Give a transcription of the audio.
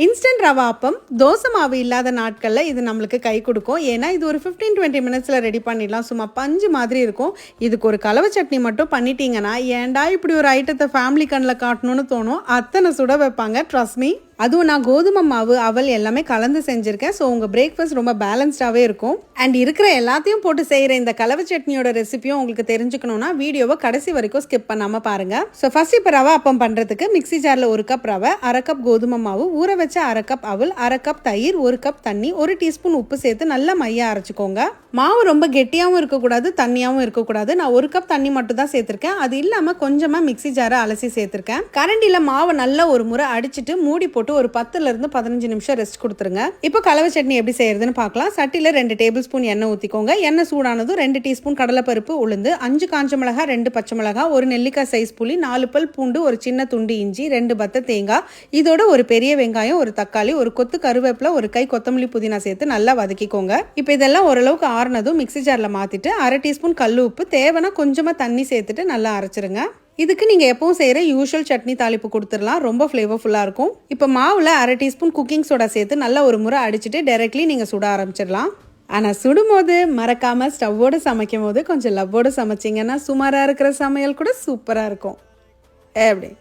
Instant rava அப்பம் தோசை மாவு இல்லாத நாட்களில் இது நம்மளுக்கு கை கொடுக்கும். ஏன்னா இது ஒரு 15-20 மினிட்ஸில் ரெடி பண்ணிடலாம். சும்மா பஞ்சு மாதிரி இருக்கும். இதுக்கு ஒரு கலவை சட்னி மட்டும் பண்ணிட்டீங்கன்னா ஏன்டா இப்படி ஒரு ஐட்டத்தை ஃபேமிலி கண்ணில் காட்டணும்னு தோணும். அத்தனை சுட வைப்பாங்க, ட்ரஸ்ட் மீ. அதுவும் நான் கோதுமை மாவு அவல் எல்லாமே கலந்து செஞ்சுருக்கேன். ஸோ உங்கள் பிரேக்ஃபாஸ்ட் ரொம்ப பேலன்ஸ்டாகவே இருக்கும். அண்ட் இருக்கிற எல்லாத்தையும் போட்டு செய்கிற இந்த கலவை சட்னியோட ரெசிபியும் உங்களுக்கு தெரிஞ்சுக்கணுன்னா வீடியோவை கடைசி வரைக்கும் ஸ்கிப் பண்ணாமல் பாருங்கள். ஸோ ஃபர்ஸ்ட் இப்போ ரவா அப்பம் பண்ணுறதுக்கு மிக்ஸி ஜாரில் 1 கப் ரவை, 1/2 கப் கோதுமை மாவு, ஊற வச்ச 1/2 கப் அவல், 1/2 கப் தயிர், 1 கப் தண்ணி, 1 டீஸ்பூன் உப்பு சேர்த்து நல்லா மையாக அரைச்சிக்கோங்க. மாவு ரொம்ப கெட்டியாகவும் இருக்கக்கூடாது, தண்ணியாகவும் இருக்கக்கூடாது. நான் 1 கப் தண்ணி மட்டும் தான் சேர்த்துருக்கேன். அது இல்லாமல் கொஞ்சமாக மிக்ஸி ஜாரை அலசி சேர்த்துருக்கேன். கரண்டியில் மாவை நல்லா ஒரு முறை அடிச்சுட்டு மூடி போட்டு ஒரு 10 to 15 நிமிஷம் ரெஸ்ட் கொடுத்துருங்க. இப்போ கலவை சட்னி எப்படி செய்யறதுன்னு பார்க்கலாம். சட்டியில் 2 டேபிள் ஸ்பூன் எண்ணெய் ஊற்றிக்கோங்க. எண்ணெய் சூடானதும் 2 டீஸ்பூன் கடலைப்பருப்பு, உளுந்து, 5 காஞ்ச மிளகாய், 2 பச்சை மிளகாய், 1 நெல்லிக்காய் சைஸ் புளி, 4 பல் பூண்டு, ஒரு சின்ன துண்டு இஞ்சி, 2 பத்த தேங்காய், இதோட ஒரு பெரிய வெங்காயம், ஒரு தக்காளி, ஒரு கொத்து கருவேப்பிலை, ஒரு கை கொத்தமல்லி புதினா சேர்த்து நல்லா வதக்கிக்கோங்க. இப்போ இதெல்லாம் ஓரளவுக்கு ஆறுனதும் மிக்ஸி ஜாரில் மாற்றிட்டு 1/2 டீஸ்பூன் கல் உப்பு, தேவைன்னா கொஞ்சமாக தண்ணி சேர்த்துட்டு நல்லா அரைச்சிருங்க. இதுக்கு நீங்கள் எப்பவும் செய்கிற யூஷுவல் சட்னி தாளிப்பு கொடுத்துடலாம். ரொம்ப ஃப்ளேவர்ஃபுல்லாக இருக்கும். இப்போ மாவில் 1/2 டீஸ்பூன் குக்கிங் சோடா சேர்த்து நல்லா ஒரு முறை அடிச்சுட்டு டைரெக்ட்லி நீங்கள் சுட ஆரம்பிச்சிடலாம். ஆனால் சுடும்போது மறக்காமல் ஸ்டவ்வோடு சமைக்கும் போது கொஞ்சம் லவ்வோடு சமைச்சிங்கன்னா சுமாராக இருக்கிற சமையல் கூட சூப்பராக இருக்கும். எப்படி?